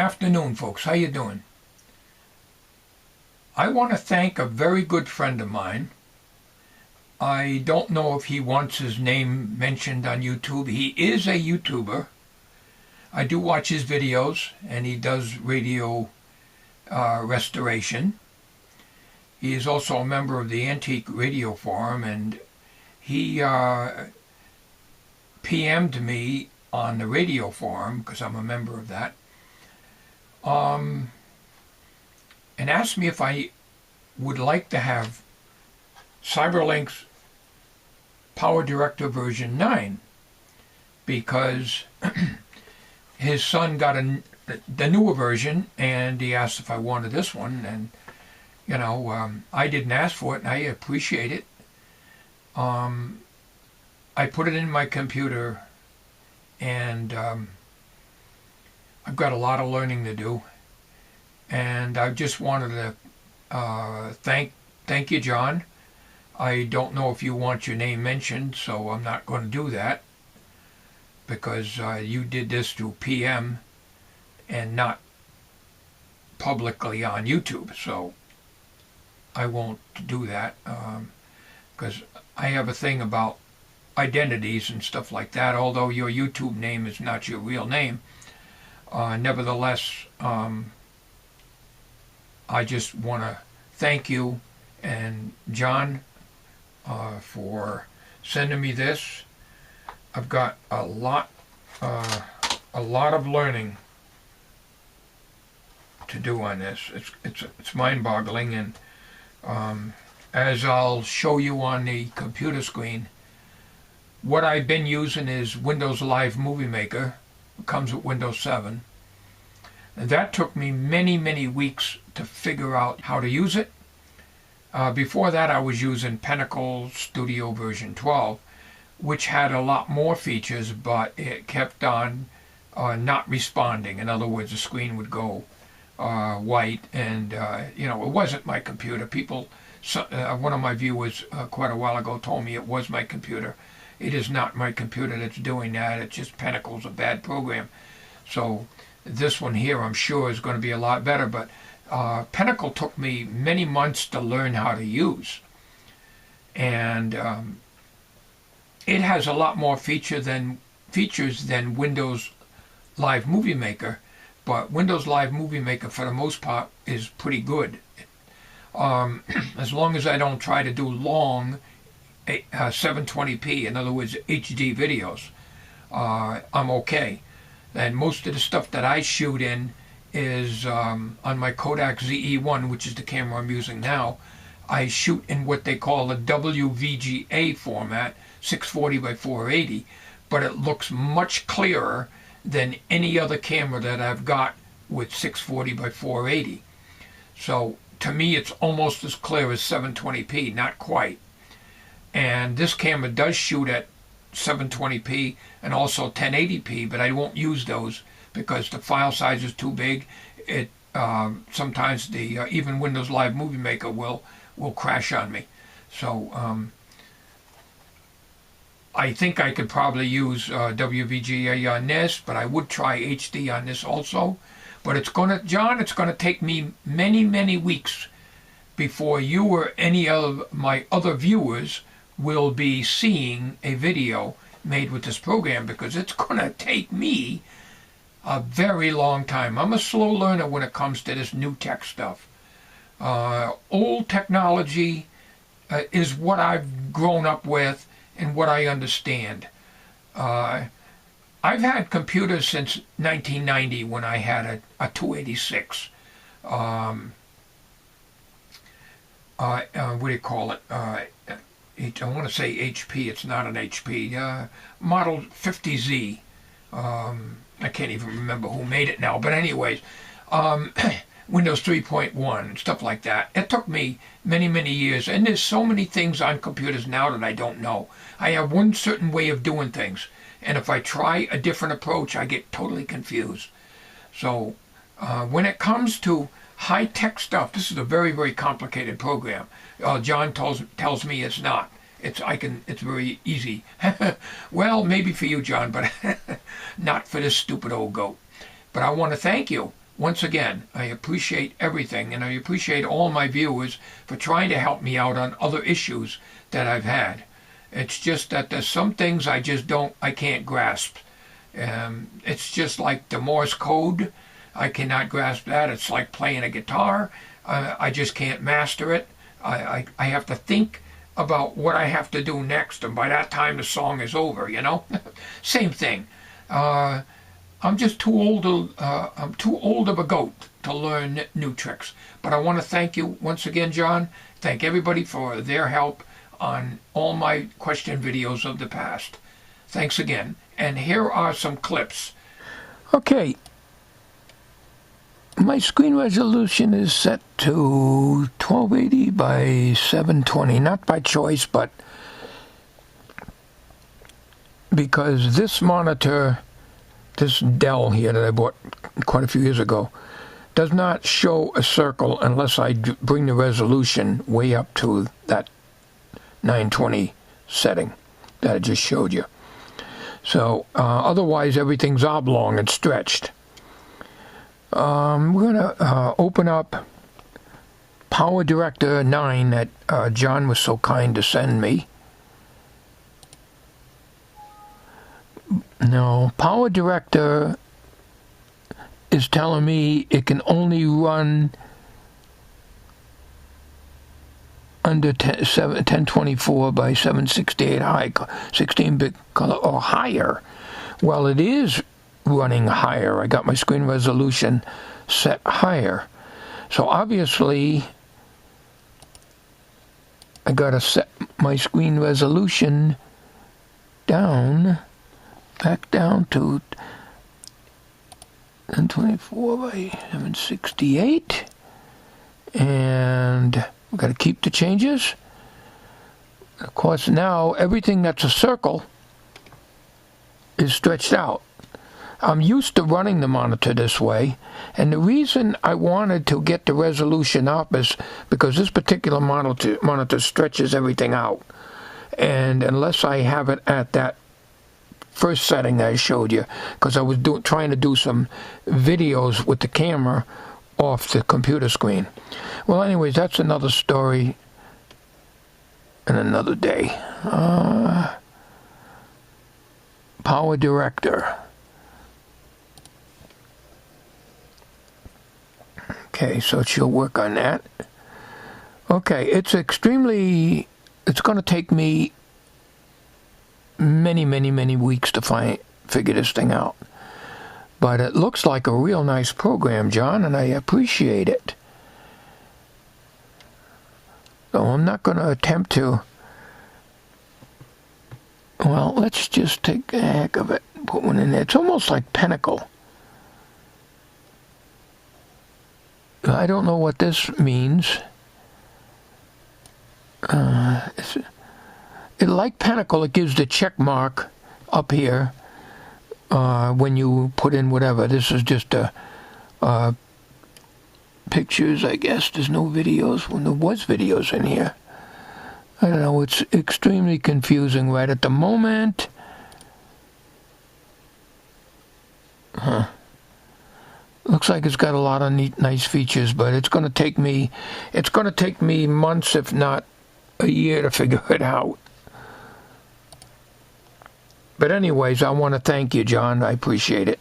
afternoon, folks. How you doing? I want to thank a very good friend of mine. I don't know if he wants his name mentioned on YouTube. He is a YouTuber. I do watch his videos, and he does radio restoration. He is also a member of the Antique Radio Forum, and he PM'd me on the radio forum, because I'm a member of that, and asked me if I would like to have CyberLink's Power Director version 9, because his son got the newer version, and he asked if I wanted this one, and I didn't ask for it, and I appreciate it. I put it in my computer, and I've got a lot of learning to do, and I just wanted to thank you, John. I don't know if you want your name mentioned, so I'm not going to do that, because you did this through PM and not publicly on YouTube, so I won't do that, because I have a thing about identities and stuff like that. Although your YouTube name is not your real name, nevertheless, I just want to thank you and John for sending me this. I've got a lot of learning to do on this. It's mind-boggling, and as I'll show you on the computer screen, what I've been using is Windows Live Movie Maker. It comes with Windows 7. And that took me many weeks to figure out how to use it. Before that, I was using Pinnacle Studio version 12, which had a lot more features, but it kept on not responding. In other words, the screen would go white, and it wasn't my computer. One of my viewers quite a while ago told me it was my computer. It is not my computer that's doing that. It's just Pinnacle's a bad program. So this one here, I'm sure, is going to be a lot better. But Pinnacle took me many months to learn how to use. And it has a lot more features than Windows Live Movie Maker. But Windows Live Movie Maker, for the most part, is pretty good. As long as I don't try to do long 720p, in other words, HD videos, I'm okay. And most of the stuff that I shoot in is on my Kodak ZE-1, which is the camera I'm using now. I shoot in what they call the WVGA format, 640 by 480, but it looks much clearer than any other camera that I've got with 640 by 480. So to me, it's almost as clear as 720p, not quite. And this camera does shoot at 720p and also 1080p, but I won't use those because the file size is too big. It sometimes the even Windows Live Movie Maker will crash on me. So I think I could probably use WVGA on this, but I would try HD on this also. But it's gonna take me many weeks before you or any of my other viewers will be seeing a video made with this program, because it's going to take me a very long time. I'm a slow learner when it comes to this new tech stuff. Old technology is what I've grown up with and what I understand. I've had computers since 1990 when I had a 286. What do you call it? I want to say HP. It's not an HP. Model 50Z. I can't even remember who made it now. But anyways, Windows 3.1, stuff like that. It took me many years. And there's so many things on computers now that I don't know. I have one certain way of doing things. And if I try a different approach, I get totally confused. So when it comes to high-tech stuff, this is a very complicated program. John tells me it's not. It's very easy. Well, maybe for you, John, but not for this stupid old goat. But I want to thank you. once again, I appreciate everything, and I appreciate all my viewers for trying to help me out on other issues that I've had. It's just that there's some things I can't grasp. It's just like the Morse code. I cannot grasp that. It's like playing a guitar. I just can't master it. I have to think about what I have to do next, and by that time the song is over, you know? Same thing. I'm just too old I'm too old of a goat to learn new tricks. But I want to thank you once again, John. Thank everybody for their help on all my question videos of the past. Thanks again. And here are some clips. Okay. My screen resolution is set to 1280 by 720. Not by choice, but because this monitor, this Dell here that I bought quite a few years ago, does not show a circle unless I bring the resolution way up to that 920 setting that I just showed you. So otherwise everything's oblong and stretched. We're going to open up Power Director 9 that John was so kind to send me. No, Power Director is telling me it can only run under 1024 by 768 high, 16-bit color or higher. Well, it is running higher. I got my screen resolution set higher. So obviously, I got to set my screen resolution down, back down to 1024 by 768. And we've got to keep the changes. Of course, now everything that's a circle is stretched out. I'm used to running the monitor this way, and the reason I wanted to get the resolution up is because this particular monitor stretches everything out. And unless I have it at that first setting that I showed you, because I was trying to do some videos with the camera off the computer screen. Well, anyways, that's another story and another day. Power Director. Okay, so she'll work on that. Okay, it's going to take me many weeks to figure this thing out. But it looks like a real nice program, John, and I appreciate it. So I'm not going to attempt to... Well, let's just take a heck of it. Put one in there. It's almost like Pinnacle. I don't know what this means. Like Pinnacle, it gives the check mark up here when you put in whatever. This is just pictures, I guess. There's no videos. Well, there was videos in here. I don't know. It's extremely confusing right at the moment. Looks like it's got a lot of nice features, but it's going to take me months, if not a year, to figure it out. But anyways, I want to thank you, John. I appreciate it.